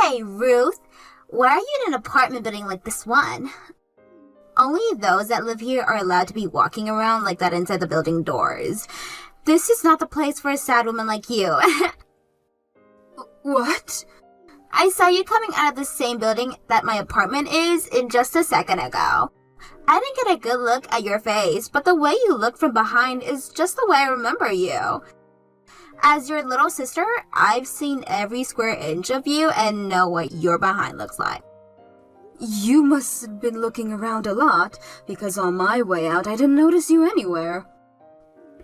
Hey, Ruth. Why are you in an apartment building like this one? Only those that live here are allowed to be walking around like that inside the building doors. This is not the place for a sad woman like you. What? I saw you coming out of the same building that my apartment is in just a second ago. I didn't get a good look at your face, but the way you look from behind is just the way I remember you. As your little sister, I've seen every square inch of you and know what your behind looks like. You must have been looking around a lot, because on my way out I didn't notice you anywhere.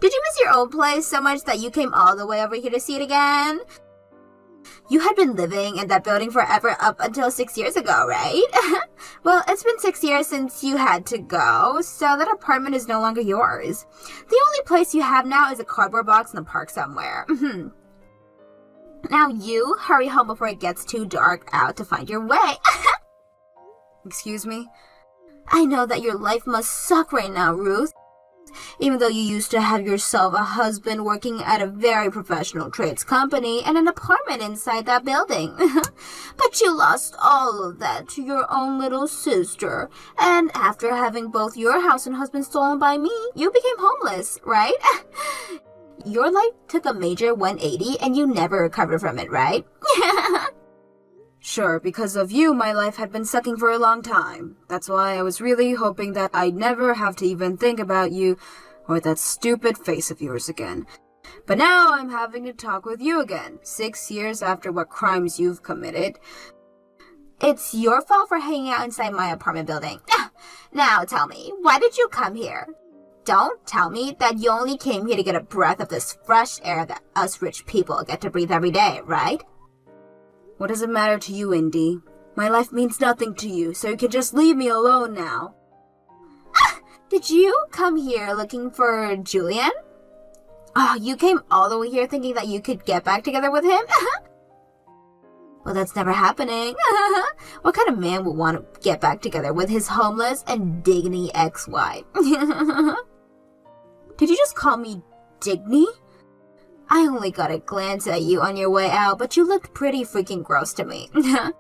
Did you miss your old place so much that you came all the way over here to see it again? You had been living in that building forever up until 6 years ago, right? Well, it's been 6 years since you had to go, so that apartment is no longer yours. The only place you have now is a cardboard box in the park somewhere. Now you hurry home before it gets too dark out to find your way. Excuse me? I know that your life must suck right now, Ruth. Even though you used to have yourself a husband working at a very professional trades company and an apartment inside that building. But you lost all of that to your own little sister. And after having both your house and husband stolen by me, you became homeless, right? Your life took a major 180 and you never recovered from it, right? Sure, because of you, my life had been sucking for a long time. That's why I was really hoping that I'd never have to even think about you or that stupid face of yours again. But now I'm having to talk with you again, 6 years after what crimes you've committed. It's your fault for hanging out inside my apartment building. Now tell me, why did you come here? Don't tell me that you only came here to get a breath of this fresh air that us rich people get to breathe every day, right? What does it matter to you, Indy? My life means nothing to you, so you can just leave me alone now. Did you come here looking for Julian? Oh, you came all the way here thinking that you could get back together with him? Well, that's never happening. What kind of man would want to get back together with his homeless and Digny ex-wife? Did you just call me Digny? I only got a glance at you on your way out, but you looked pretty freaking gross to me. I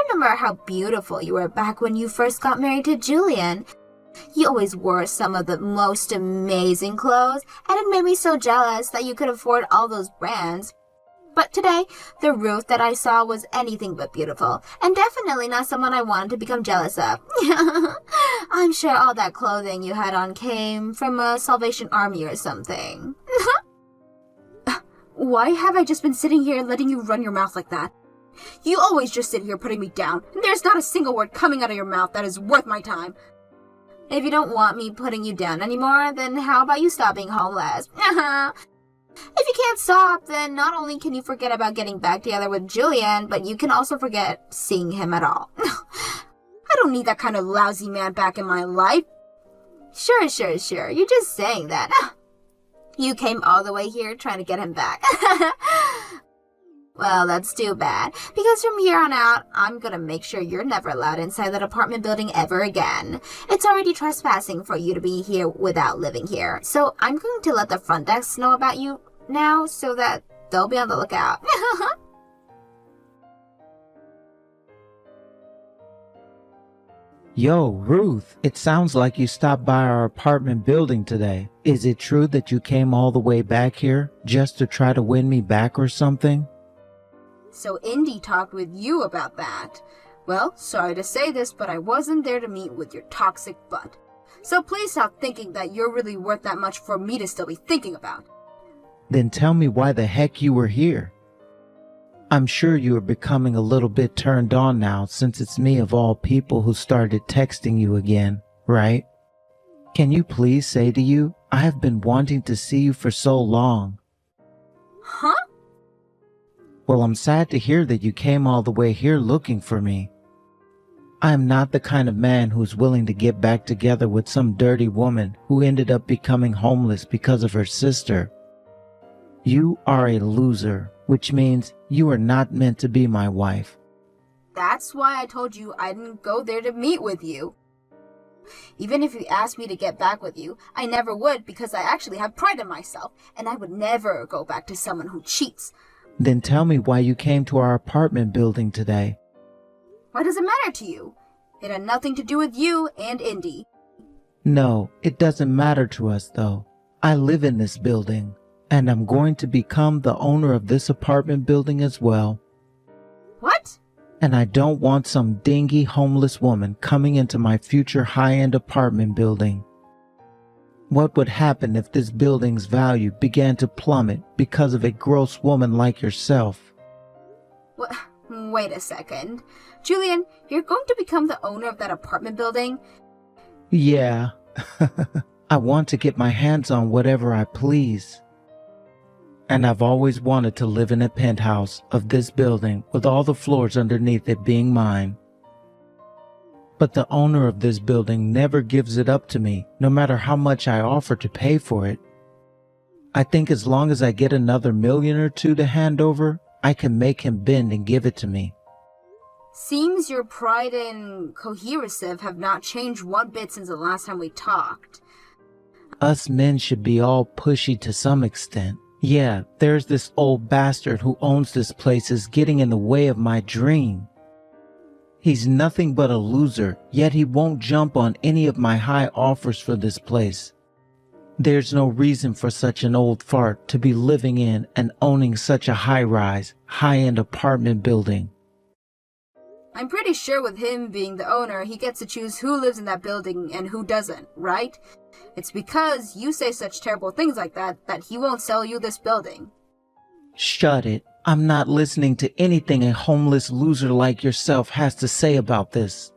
remember how beautiful you were back when you first got married to Julian. You always wore some of the most amazing clothes, and it made me so jealous that you could afford all those brands. But today, the Ruth that I saw was anything but beautiful, and definitely not someone I wanted to become jealous of. I'm sure all that clothing you had on came from a Salvation Army or something. Why have I just been sitting here letting you run your mouth like that? You always just sit here putting me down, and there's not a single word coming out of your mouth that is worth my time. If you don't want me putting you down anymore, then how about you stop being homeless? If you can't stop, then not only can you forget about getting back together with Julian, but you can also forget seeing him at all. I don't need that kind of lousy man back in my life. Sure. You're just saying that. You came all the way here trying to get him back. Well, that's too bad, because from here on out, I'm gonna make sure you're never allowed inside that apartment building ever again. It's already trespassing for you to be here without living here, so I'm going to let the front desk know about you now so that they'll be on the lookout. Yo, Ruth, it sounds like you stopped by our apartment building today. Is it true that you came all the way back here just to try to win me back or something? So Indy talked with you about that. Well, sorry to say this, but I wasn't there to meet with your toxic butt. So please stop thinking that you're really worth that much for me to still be thinking about. Then tell me why the heck you were here. I'm sure you are becoming a little bit turned on now since it's me of all people who started texting you again, right? Can you please say to you, I have been wanting to see you for so long. Huh? Well, I'm sad to hear that you came all the way here looking for me. I am not the kind of man who's willing to get back together with some dirty woman who ended up becoming homeless because of her sister. You are a loser, which means you are not meant to be my wife. That's why I told you I didn't go there to meet with you. Even if you asked me to get back with you, I never would because I actually have pride in myself, and I would never go back to someone who cheats. Then tell me why you came to our apartment building today. Why does it matter to you? It had nothing to do with you and Indy. No, it doesn't matter to us though. I live in this building, and I'm going to become the owner of this apartment building as well. What? And I don't want some dingy homeless woman coming into my future high-end apartment building. What would happen if this building's value began to plummet because of a gross woman like yourself? Wait a second. Julian, you're going to become the owner of that apartment building? Yeah. I want to get my hands on whatever I please. And I've always wanted to live in a penthouse of this building with all the floors underneath it being mine. But the owner of this building never gives it up to me, no matter how much I offer to pay for it. I think as long as I get another million or two to hand over, I can make him bend and give it to me. Seems your pride and cohesive have not changed one bit since the last time we talked. Us men should be all pushy to some extent. Yeah, there's this old bastard who owns this place is getting in the way of my dream. He's nothing but a loser, yet he won't jump on any of my high offers for this place. There's no reason for such an old fart to be living in and owning such a high-rise, high-end apartment building. I'm pretty sure with him being the owner, he gets to choose who lives in that building and who doesn't, right? It's because you say such terrible things like that he won't sell you this building. Shut it. I'm not listening to anything a homeless loser like yourself has to say about this.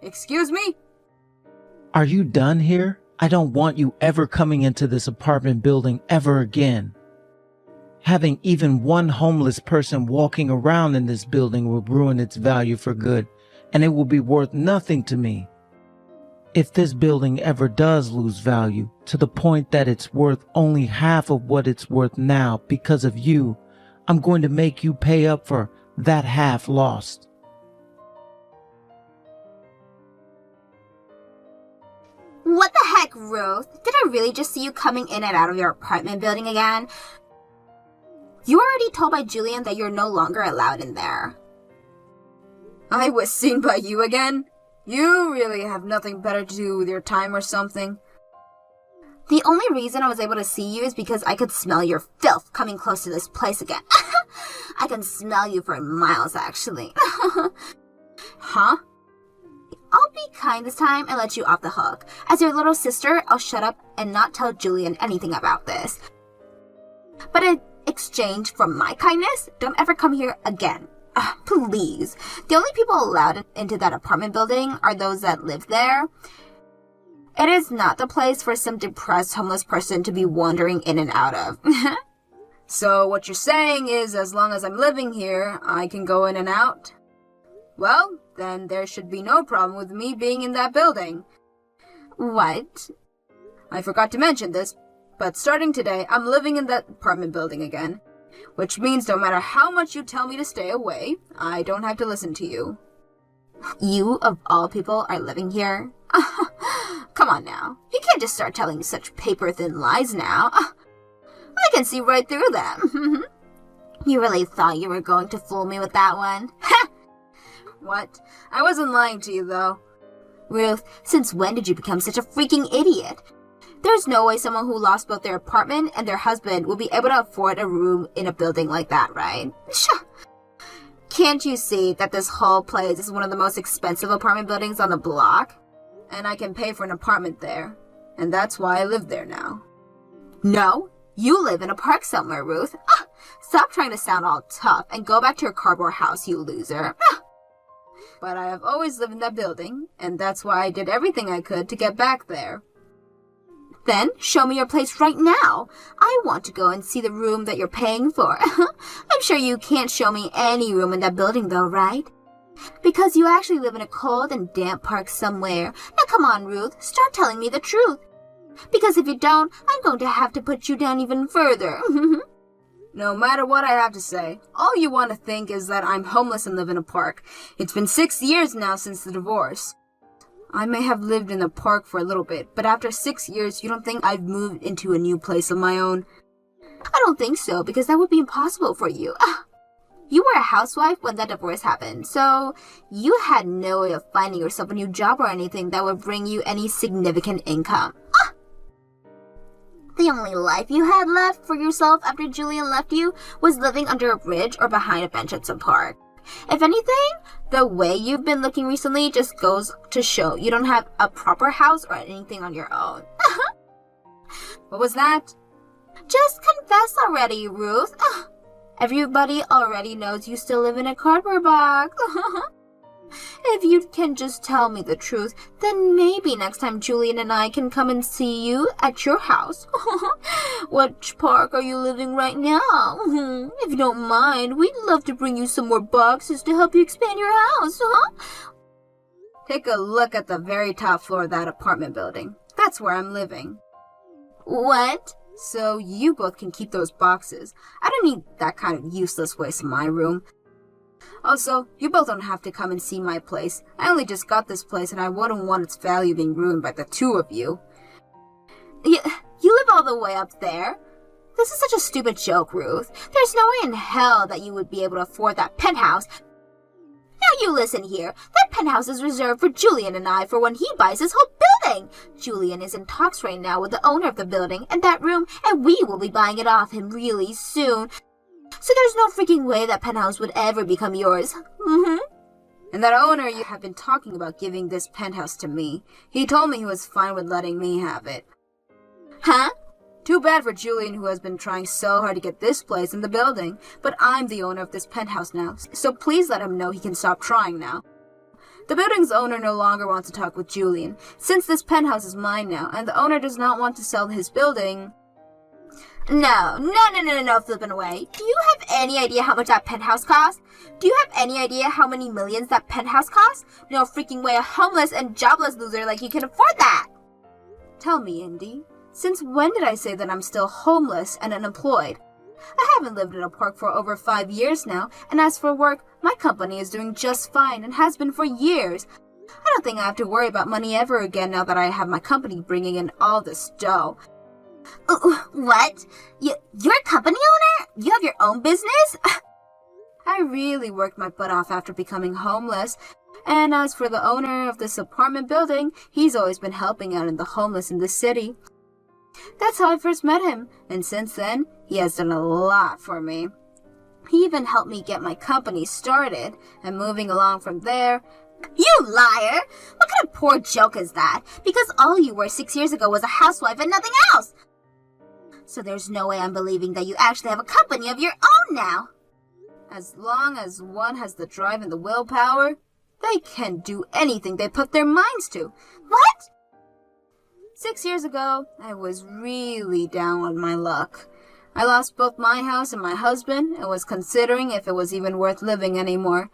Excuse me? Are you done here? I don't want you ever coming into this apartment building ever again. Having even one homeless person walking around in this building will ruin its value for good, and it will be worth nothing to me. If this building ever does lose value to the point that it's worth only half of what it's worth now because of you, I'm going to make you pay up for that half lost. What the heck, Ruth? Did I really just see you coming in and out of your apartment building again? You were already told by Julian that you're no longer allowed in there. I was seen by you again? You really have nothing better to do with your time or something? The only reason I was able to see you is because I could smell your filth coming close to this place again. I can smell you for miles, actually. Huh? I'll be kind this time and let you off the hook. As your little sister, I'll shut up and not tell Julian anything about this. But in exchange for my kindness, don't ever come here again. Please. The only people allowed into that apartment building are those that live there. It is not the place for some depressed homeless person to be wandering in and out of. So what you're saying is as long as I'm living here, I can go in and out? Well, then there should be no problem with me being in that building. What? I forgot to mention this, but starting today, I'm living in that apartment building again. Which means no matter how much you tell me to stay away, I don't have to listen to you. You, of all people, are living here? Come on now. You can't just start telling such paper-thin lies now. I can see right through them. You really thought you were going to fool me with that one? What? I wasn't lying to you, though. Ruth, since when did you become such a freaking idiot? There's no way someone who lost both their apartment and their husband will be able to afford a room in a building like that, right? Can't you see that this whole place is one of the most expensive apartment buildings on the block? And I can pay for an apartment there. And that's why I live there now. No, you live in a park somewhere, Ruth. Stop trying to sound all tough and go back to your cardboard house, you loser. But I have always lived in that building, and that's why I did everything I could to get back there. Then show me your place right now. I want to go and see the room that you're paying for. I'm sure you can't show me any room in that building though, right? Because you actually live in a cold and damp park somewhere. Now come on, Ruth, start telling me the truth. Because if you don't, I'm going to have to put you down even further. No matter what I have to say, all you want to think is that I'm homeless and live in a park. It's been 6 years now since the divorce. I may have lived in the park for a little bit, but after 6 years, you don't think I've moved into a new place of my own? I don't think so, because that would be impossible for you. You were a housewife when that divorce happened, so you had no way of finding yourself a new job or anything that would bring you any significant income. The only life you had left for yourself after Julian left you was living under a bridge or behind a bench at some park. If anything, the way you've been looking recently just goes to show you don't have a proper house or anything on your own. What was that? Just confess already, Ruth. Everybody already knows you still live in a cardboard box. If you can just tell me the truth, then maybe next time Julian and I can come and see you at your house. Which park are you living right now? If you don't mind, we'd love to bring you some more boxes to help you expand your house. Take a look at the very top floor of that apartment building. That's where I'm living. What? So you both can keep those boxes. I don't need that kind of useless waste in my room. Also, you both don't have to come and see my place. I only just got this place and I wouldn't want its value being ruined by the two of you. You live all the way up there? This is such a stupid joke, Ruth. There's no way in hell that you would be able to afford that penthouse. Now you listen here. That penthouse is reserved for Julian and I for when he buys his whole building. Julian is in talks right now with the owner of the building and that room, and we will be buying it off him really soon. So there's no freaking way that penthouse would ever become yours. And that owner you have been talking about giving this penthouse to me. He told me he was fine with letting me have it. Huh? Too bad for Julian, who has been trying so hard to get this place in the building. But I'm the owner of this penthouse now, so please let him know he can stop trying now. The building's owner no longer wants to talk with Julian, since this penthouse is mine now, and the owner does not want to sell his building. No, flipping away. Do you have any idea how much that penthouse costs? Do you have any idea how many millions that penthouse costs? No freaking way a homeless and jobless loser like you can afford that. Tell me, Indy, since when did I say that I'm still homeless and unemployed? I haven't lived in a park for over 5 years now, and as for work, my company is doing just fine and has been for years. I don't think I have to worry about money ever again now that I have my company bringing in all this dough. What? You're a company owner? You have your own business? I really worked my butt off after becoming homeless. And as for the owner of this apartment building, he's always been helping out in the homeless in the city. That's how I first met him, and since then, he has done a lot for me. He even helped me get my company started, and moving along from there. You liar! What kind of poor joke is that? Because all you were 6 years ago was a housewife and nothing else. So there's no way I'm believing that you actually have a company of your own now. As long as one has the drive and the willpower, they can do anything they put their minds to. What? 6 years ago, I was really down on my luck. I lost both my house and my husband and was considering if it was even worth living anymore.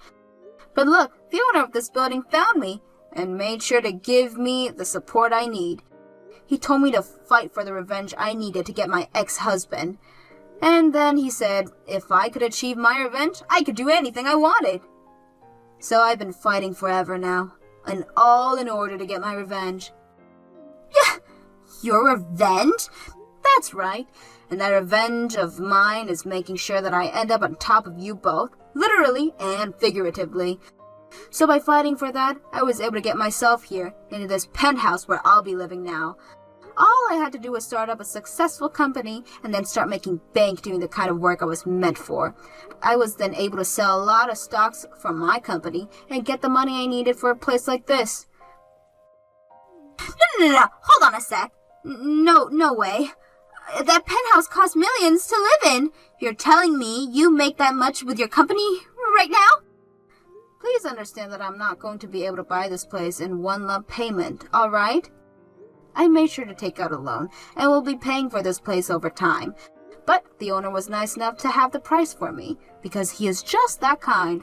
But look, the owner of this building found me and made sure to give me the support I need. He told me to fight for the revenge I needed to get my ex-husband. And then he said if I could achieve my revenge, I could do anything I wanted. So I've been fighting forever now, and all in order to get my revenge. Yeah, your revenge? That's right. And that revenge of mine is making sure that I end up on top of you both, literally and figuratively. So by fighting for that, I was able to get myself here, into this penthouse where I'll be living now. All I had to do was start up a successful company and then start making bank doing the kind of work I was meant for. I was then able to sell a lot of stocks from my company and get the money I needed for a place like this. No. Hold on a sec. No way. That penthouse costs millions to live in. You're telling me you make that much with your company right now? Please understand that I'm not going to be able to buy this place in one lump payment, alright? I made sure to take out a loan and will be paying for this place over time. But the owner was nice enough to have the price for me because he is just that kind.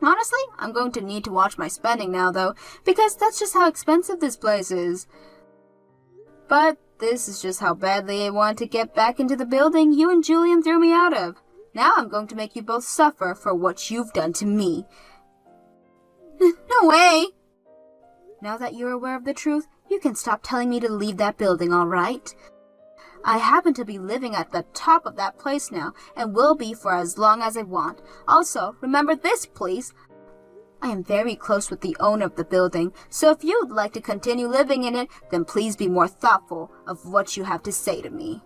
Honestly, I'm going to need to watch my spending now though, because that's just how expensive this place is. But this is just how badly I want to get back into the building you and Julian threw me out of. Now I'm going to make you both suffer for what you've done to me. No way! Now that you're aware of the truth, you can stop telling me to leave that building, alright? I happen to be living at the top of that place now, and will be for as long as I want. Also, remember this, please. I am very close with the owner of the building, so if you would like to continue living in it, then please be more thoughtful of what you have to say to me.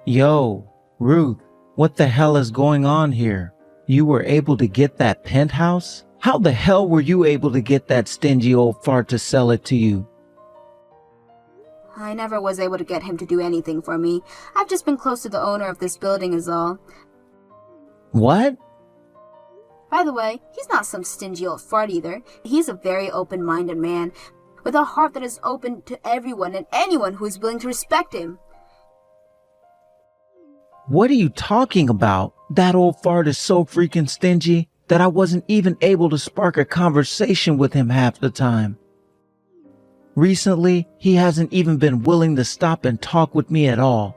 Yo, Ruth, what the hell is going on here? You were able to get that penthouse? How the hell were you able to get that stingy old fart to sell it to you? I never was able to get him to do anything for me. I've just been close to the owner of this building is all. What? By the way, he's not some stingy old fart either. He's a very open-minded man, with a heart that is open to everyone and anyone who is willing to respect him. What are you talking about? That old fart is so freaking stingy that I wasn't even able to spark a conversation with him half the time. Recently, he hasn't even been willing to stop and talk with me at all.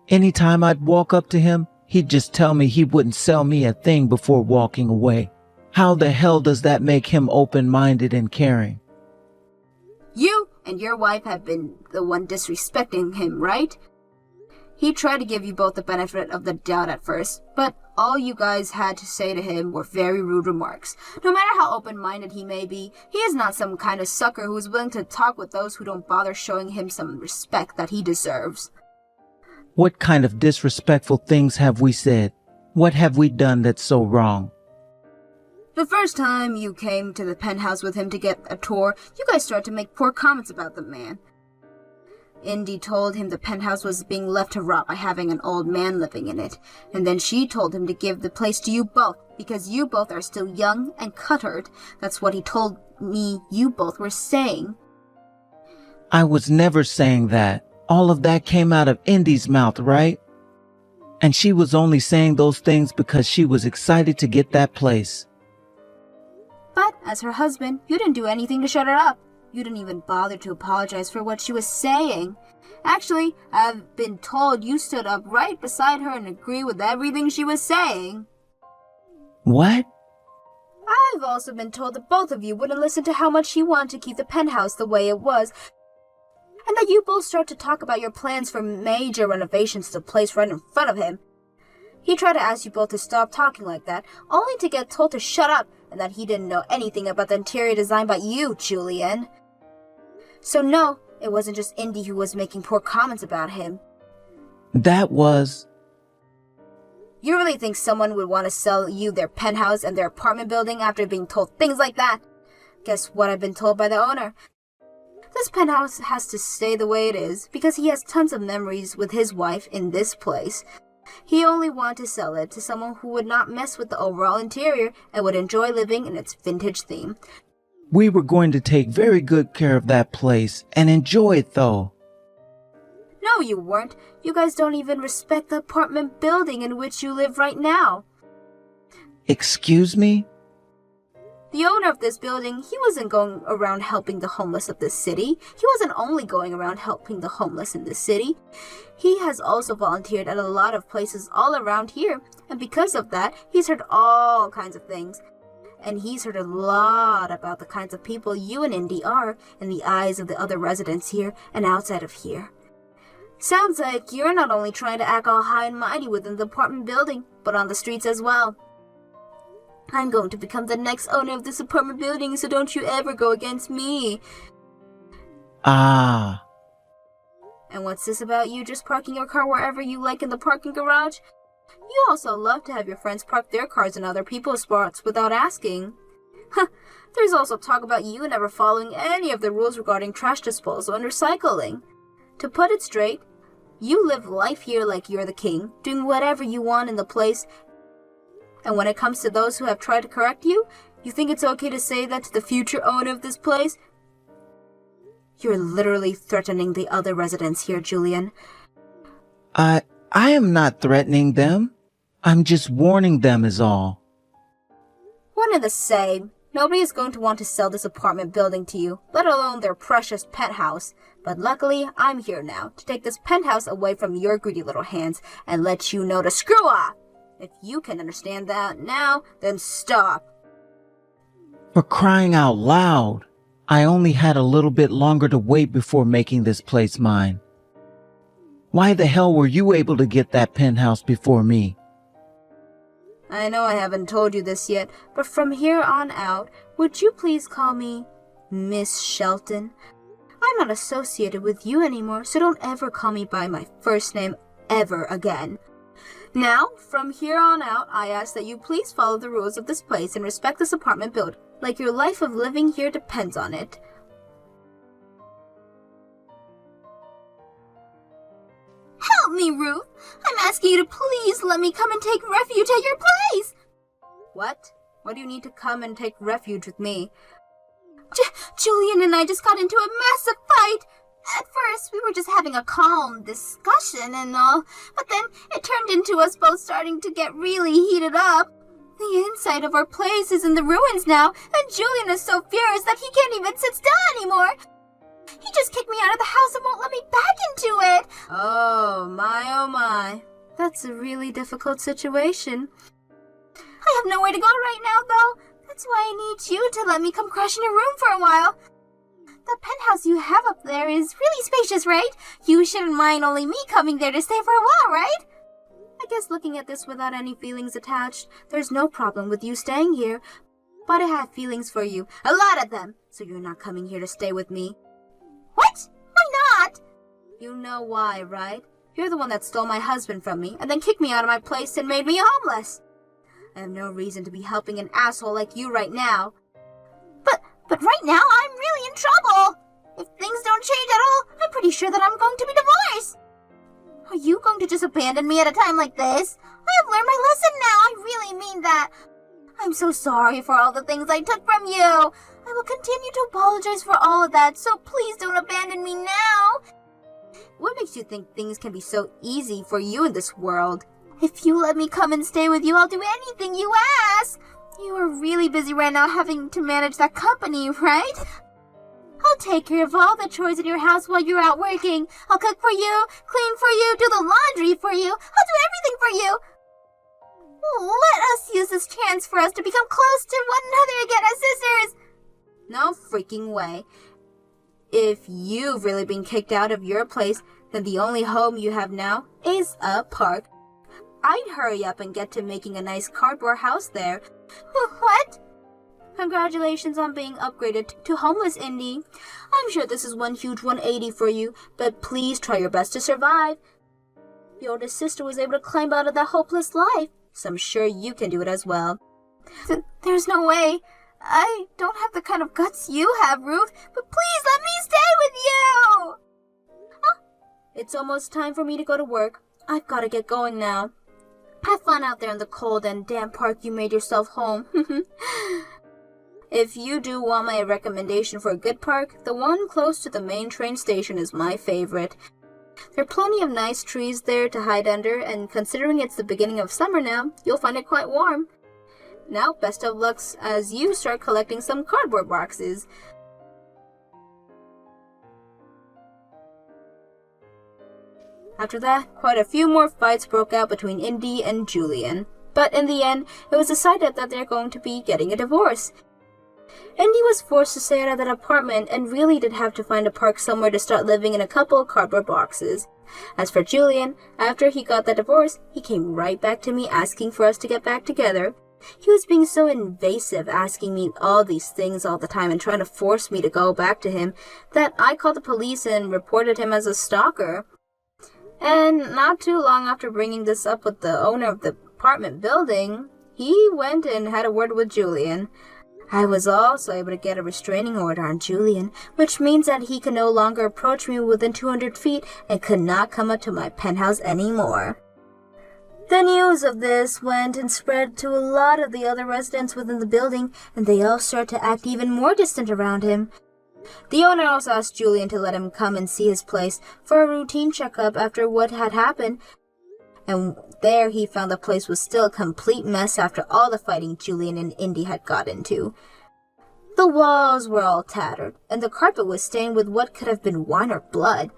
Anytime I'd walk up to him, he'd just tell me he wouldn't sell me a thing before walking away. How the hell does that make him open-minded and caring? You and your wife have been the one disrespecting him, right? He tried to give you both the benefit of the doubt at first, but all you guys had to say to him were very rude remarks. No matter how open-minded he may be, he is not some kind of sucker who is willing to talk with those who don't bother showing him some respect that he deserves. What kind of disrespectful things have we said? What have we done that's so wrong? The first time you came to the penthouse with him to get a tour, you guys started to make poor comments about the man. Indy told him the penthouse was being left to rot by having an old man living in it, and then she told him to give the place to you both, because you both are still young and cuttered. That's what he told me you both were saying. I was never saying that. All of that came out of Indy's mouth, right? And she was only saying those things because she was excited to get that place. But as her husband, you didn't do anything to shut her up. You didn't even bother to apologize for what she was saying. Actually, I've been told you stood up right beside her and agreed with everything she was saying. What? I've also been told that both of you wouldn't listen to how much he wanted to keep the penthouse the way it was, and that you both start to talk about your plans for major renovations to the place right in front of him. He tried to ask you both to stop talking like that, only to get told to shut up and that he didn't know anything about the interior design but you, Julian. So no, it wasn't just Indy who was making poor comments about him. That was... You really think someone would want to sell you their penthouse and their apartment building after being told things like that? Guess what I've been told by the owner? This penthouse has to stay the way it is because he has tons of memories with his wife in this place. He only wanted to sell it to someone who would not mess with the overall interior and would enjoy living in its vintage theme. We were going to take very good care of that place and enjoy it though. No, you weren't. You guys don't even respect the apartment building in which you live right now. Excuse me? The owner of this building, he wasn't going around helping the homeless of this city. He wasn't only going around helping the homeless in this city. He has also volunteered at a lot of places all around here, and because of that, he's heard all kinds of things. And he's heard a lot about the kinds of people you and Indy are in the eyes of the other residents here and outside of here. Sounds like you're not only trying to act all high and mighty within the apartment building, but on the streets as well. I'm going to become the next owner of this apartment building, so don't you ever go against me. Ah. And what's this about you just parking your car wherever you like in the parking garage? You also love to have your friends park their cars in other people's spots without asking. There's also talk about you never following any of the rules regarding trash disposal and recycling. To put it straight, you live life here like you're the king, doing whatever you want in the place. And when it comes to those who have tried to correct you, you think it's okay to say that to the future owner of this place? You're literally threatening the other residents here, Julian. I am not threatening them. I'm just warning them is all. One and the same. Nobody is going to want to sell this apartment building to you, let alone their precious penthouse. But luckily, I'm here now to take this penthouse away from your greedy little hands and let you know to screw off. If you can understand that now, then stop. For crying out loud. I only had a little bit longer to wait before making this place mine. Why the hell were you able to get that penthouse before me? I know I haven't told you this yet, but from here on out, would you please call me Miss Shelton? I'm not associated with you anymore, so don't ever call me by my first name ever again. Now, from here on out, I ask that you please follow the rules of this place and respect this apartment building, like your life of living here depends on it. Help me, Ruth. I'm asking you to please let me come and take refuge at your place. What? What do you need to come and take refuge with me? Julian and I just got into a massive fight. At first, we were just having a calm discussion and all, but then it turned into us both starting to get really heated up. The inside of our place is in the ruins now, and Julian is so furious that he can't even sit still anymore. He just kicked me out of the house and won't let me back into it. Oh my. That's a really difficult situation. I have nowhere to go right now, though. That's why I need you to let me come crash in your room for a while. The penthouse you have up there is really spacious, right? You shouldn't mind only me coming there to stay for a while, right? I guess looking at this without any feelings attached, there's no problem with you staying here. But I have feelings for you, a lot of them, so you're not coming here to stay with me. What? Why not? You know why, right? You're the one that stole my husband from me and then kicked me out of my place and made me homeless. I have no reason to be helping an asshole like you right now. But right now, I'm really in trouble. If things don't change at all, I'm pretty sure that I'm going to be divorced. Are you going to just abandon me at a time like this? I have learned my lesson now. I really mean that. I'm so sorry for all the things I took from you. I will continue to apologize for all of that, so please don't abandon me now. What makes you think things can be so easy for you in this world? If you let me come and stay with you, I'll do anything you ask. You are really busy right now having to manage that company, right? I'll take care of all the chores in your house while you're out working. I'll cook for you, clean for you, do the laundry for you. I'll do everything for you. Let us use this chance for us to become close to one another again as sisters. No freaking way. If you've really been kicked out of your place, then the only home you have now is a park. I'd hurry up and get to making a nice cardboard house there. What? Congratulations on being upgraded to homeless, Indy. I'm sure this is one huge 180 for you, but please try your best to survive. Your oldest sister was able to climb out of that hopeless life, so I'm sure you can do it as well. There's no way. I don't have the kind of guts you have, Ruth, but please let me stay with you! It's almost time for me to go to work. I've got to get going now. Have fun out there in the cold and damp park you made yourself home. If you do want my recommendation for a good park, the one close to the main train station is my favorite. There are plenty of nice trees there to hide under, and considering it's the beginning of summer now, you'll find it quite warm. Now, best of luck as you start collecting some cardboard boxes. After that, quite a few more fights broke out between Indy and Julian. But in the end, it was decided that they're going to be getting a divorce. Indy was forced to stay out of that apartment and really did have to find a park somewhere to start living in a couple of cardboard boxes. As for Julian, after he got that divorce, he came right back to me asking for us to get back together. He was being so invasive, asking me all these things all the time and trying to force me to go back to him, that I called the police and reported him as a stalker. And not too long after bringing this up with the owner of the apartment building, he went and had a word with Julian. I was also able to get a restraining order on Julian, which means that he could no longer approach me within 200 feet and could not come up to my penthouse anymore. The news of this went and spread to a lot of the other residents within the building, and they all started to act even more distant around him. The owner also asked Julian to let him come and see his place for a routine checkup after what had happened, and there he found the place was still a complete mess after all the fighting Julian and Indy had got into. The walls were all tattered, and the carpet was stained with what could have been wine or blood.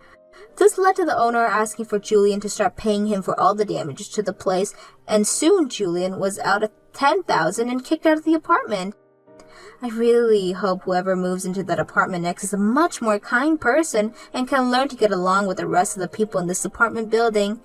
This led to the owner asking for Julian to start paying him for all the damage to the place, and soon Julian was out of $10,000 and kicked out of the apartment. I really hope whoever moves into that apartment next is a much more kind person and can learn to get along with the rest of the people in this apartment building.